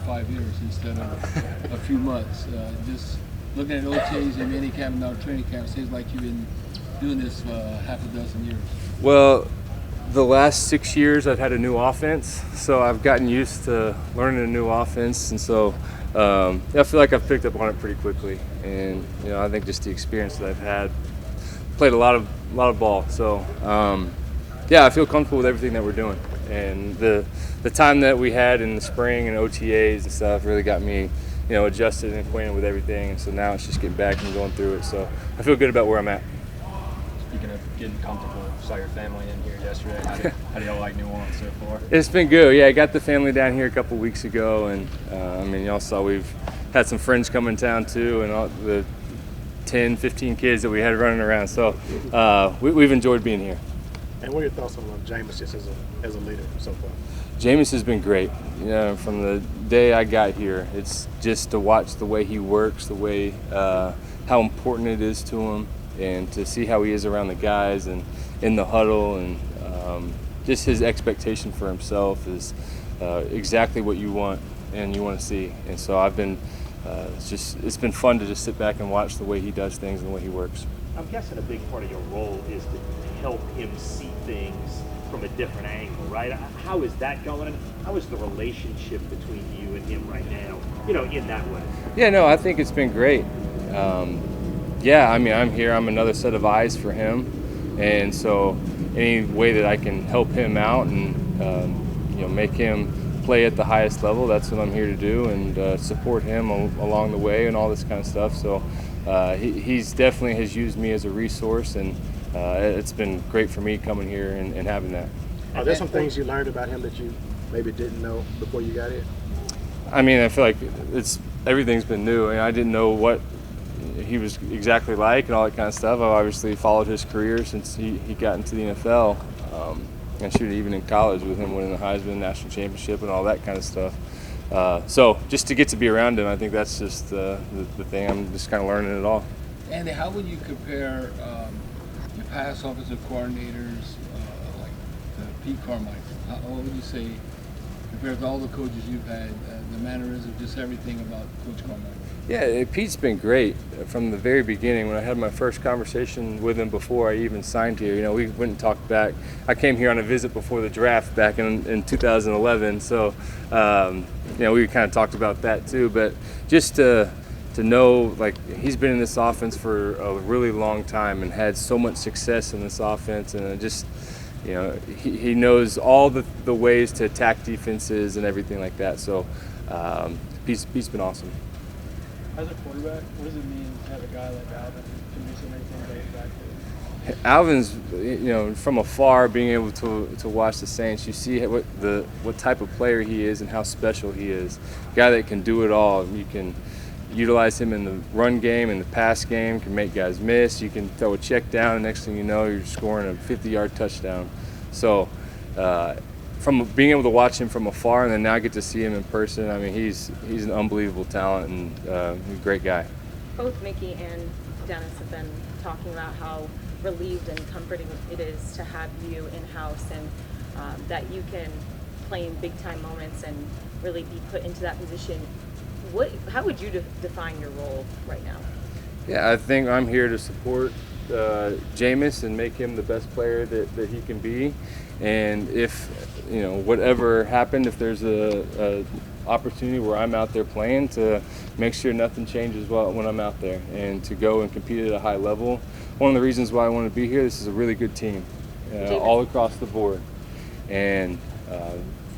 5 years instead of a few months. Just looking at OTAs and mini camp and now training camp, seems like you've been doing this for half a dozen years. Well, the last 6 years I've had a new offense, so I've gotten used to learning a new offense, and so I feel like I've picked up on it pretty quickly. And I think just the experience that I've had, played a lot of ball. So yeah, I feel comfortable with everything that we're doing, and the time that we had in the spring and OTAs and stuff really got me adjusted and acquainted with everything. And so now it's just getting back and going through it. So I feel good about where I'm at. Speaking of getting comfortable, saw your family in here yesterday. How do y'all like New Orleans so far? It's been good. Yeah, I got the family down here a couple weeks ago, and y'all saw we've had some friends come in town too, and all the 10, 15 kids that we had running around. So we've enjoyed being here. And what are your thoughts on Jameis just as a leader so far? Jameis has been great. From the day I got here, it's just to watch the way he works, the way how important it is to him, and to see how he is around the guys and in the huddle, and just his expectation for himself is exactly what you want and you want to see. And so I've been it's been fun to just sit back and watch the way he does things and the way he works. I'm guessing a big part of your role is to help him see things from a different angle, right? How is that going? How is the relationship between you and him right now, in that way? Yeah, no, I think it's been great. Yeah, I'm here. I'm another set of eyes for him, and so any way that I can help him out and make him play at the highest level, that's what I'm here to do, and support him along the way and all this kind of stuff. So he's definitely has used me as a resource, and it's been great for me coming here and having that. Are there some things you learned about him that you maybe didn't know before you got here? I feel like everything's been new. I didn't know what he was exactly like and all that kind of stuff. I've obviously followed his career since he got into the NFL. And shoot, even in college with him winning the Heisman National Championship and all that kind of stuff. So just to get to be around him, I think that's just the thing. I'm just kind of learning it all. Andy, how would you compare your past offensive coordinators, like Pete Carmichael? What would you say compared to all the coaches you've had, the mannerisms, just everything about Coach Carmichael? Yeah, Pete's been great from the very beginning. When I had my first conversation with him before I even signed here, we went and talked back. I came here on a visit before the draft back in 2011, so we kind of talked about that too. But just to know, like, he's been in this offense for a really long time and had so much success in this offense, and just he knows all the ways to attack defenses and everything like that. So Pete's been awesome. As a quarterback, what does it mean to have a guy like Alvin who can do so many things back there? Alvin's, from afar, being able to watch the Saints, you see what type of player he is and how special he is. A guy that can do it all. You can utilize him in the run game, in the pass game, can make guys miss. You can throw a check down, and next thing you know, you're scoring a 50-yard touchdown. So from being able to watch him from afar and then now get to see him in person, he's an unbelievable talent and he's a great guy. Both Mickey and Dennis have been talking about how relieved and comforting it is to have you in-house, and that you can play in big-time moments and really be put into that position. How would you define your role right now? Yeah, I think I'm here to support Jameis and make him the best player that he can be. And if whatever happened, if there's a opportunity where I'm out there playing, to make sure nothing changes when I'm out there, and to go and compete at a high level. One of the reasons why I want to be here, this is a really good team all across the board, and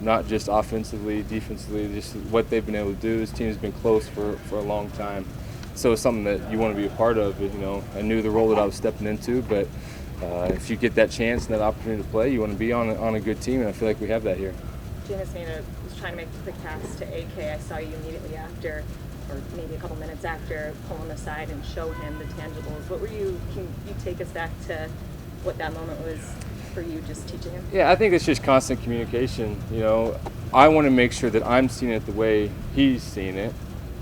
not just offensively, defensively, just what they've been able to do. This team has been close for a long time, so it's something that you want to be a part of. I knew the role that I was stepping into, but if you get that chance and that opportunity to play, you want to be on a good team, and I feel like we have that here. Jameis was trying to make a quick pass to AK. I saw you immediately after, or maybe a couple minutes after, pull him aside and show him the tangibles. Can you take us back to what that moment was for you, just teaching him? Yeah, I think it's just constant communication. I want to make sure that I'm seeing it the way he's seeing it,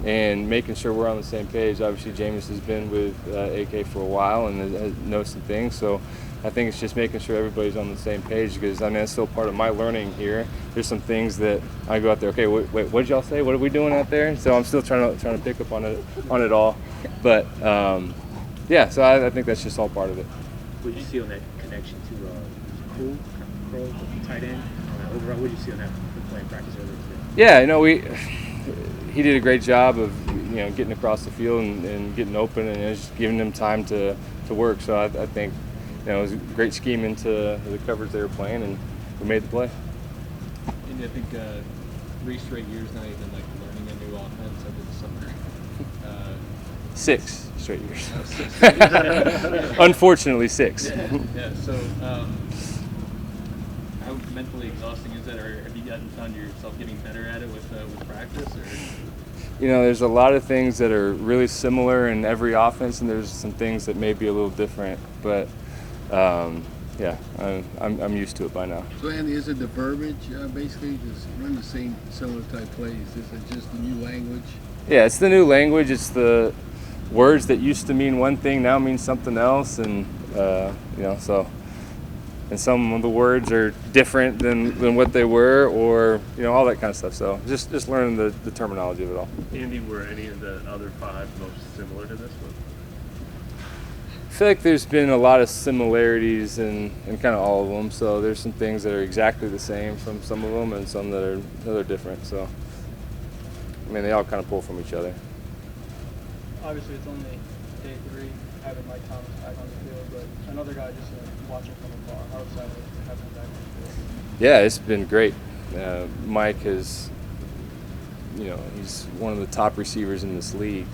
and making sure we're on the same page. Obviously, Jameis has been with AK for a while and knows some things, so I think it's just making sure everybody's on the same page, because I mean that's still part of my learning here. There's some things that I go out there. Okay, wait, what did y'all say? What are we doing out there? So I'm still trying to pick up on it all. But yeah, so I think that's just all part of it. What did you see on that connection to Kroll, the tight end? Overall, what did you see on that play in practice earlier today? Yeah, he did a great job of getting across the field and getting open, and just giving them time to work. So I think it was a great scheme into the coverage they were playing, and we made the play. And I think 3 straight years now you've been like learning a new offense over the summer. 6 straight years. Oh, 6. Unfortunately, 6. Yeah. So how mentally exhausting is that, or have you found yourself getting better at it with practice, or? There's a lot of things that are really similar in every offense, and there's some things that may be a little different. But yeah, I'm used to it by now. So Andy, is it the verbiage basically just run the same similar type plays? Is it just the new language? Yeah, it's the new language. It's the words that used to mean one thing now mean something else, and so. And some of the words are different than what they were, or all that kind of stuff. So just learning the terminology of it all. Andy, were any of the other 5 most similar to this one? I feel like there's been a lot of similarities in kind of all of them. So there's some things that are exactly the same from some of them, and some that are different. So I mean, they all kind of pull from each other. Obviously, it's only day 3 having Mike Thomas back on the field, but another guy just watching from afar. How excited to have him back on the field? Yeah, it's been great. Mike has, he's one of the top receivers in this league,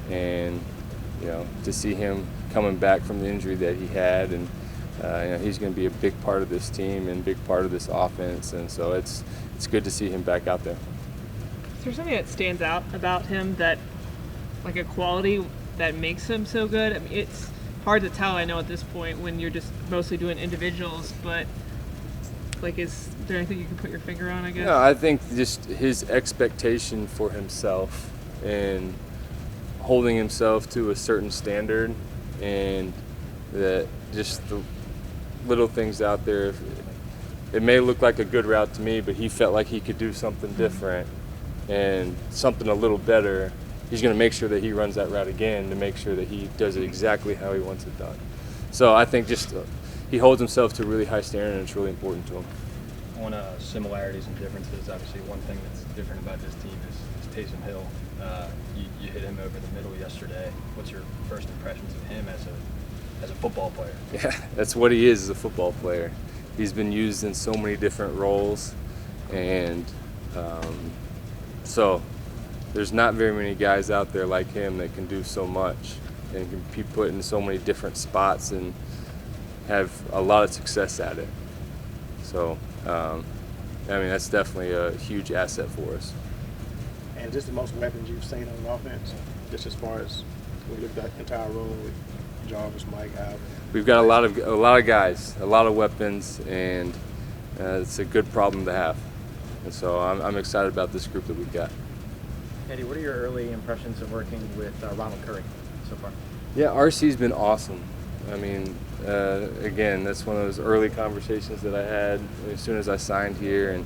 and to see him coming back from the injury that he had, and he's going to be a big part of this team and big part of this offense, and so it's good to see him back out there. Is there something that stands out about him, that like a quality that makes him so good? I mean, it's hard to tell, I know, at this point when you're just mostly doing individuals, but like, is there anything you can put your finger on, I guess? No, I think just his expectation for himself and holding himself to a certain standard, and that just the little things out there. It may look like a good route to me, but he felt like he could do something different and something a little better. He's going to make sure that he runs that route again to make sure that he does it exactly how he wants it done. So I think just he holds himself to a really high standard, and it's really important to him. On similarities and differences, obviously one thing that's different about this team is Taysom Hill. You hit him over the middle yesterday. What's your first impressions of him as a football player? Yeah, that's what he is as a football player. He's been used in so many different roles, and so there's not very many guys out there like him that can do so much and can be put in so many different spots and have a lot of success at it. So, I mean, that's definitely a huge asset for us. And just the most weapons you've seen on offense, just as far as when you look at that entire room with Jarvis, Mike, Alvin. We've got a lot of guys, a lot of weapons, and it's a good problem to have. And so I'm excited about this group that we've got. Andy, what are your early impressions of working with Ronald Curry so far? Yeah, RC's been awesome. I mean, again, that's one of those early conversations that I had as soon as I signed here, and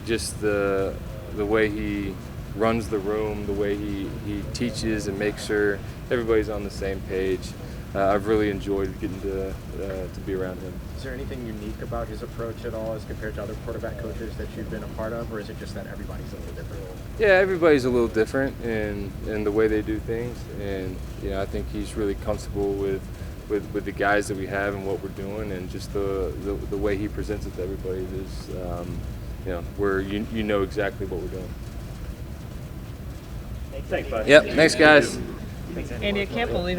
just the way he runs the room, the way he teaches and makes sure everybody's on the same page. I've really enjoyed getting to be around him. Is there anything unique about his approach at all as compared to other quarterback coaches that you've been a part of, or is it just that everybody's a little different? Yeah, everybody's a little different in the way they do things, and I think he's really comfortable with the guys that we have and what we're doing, and just the way he presents it to everybody is, where you know exactly what we're doing. Thanks, bud. Yep, thanks guys. Andy, I can't believe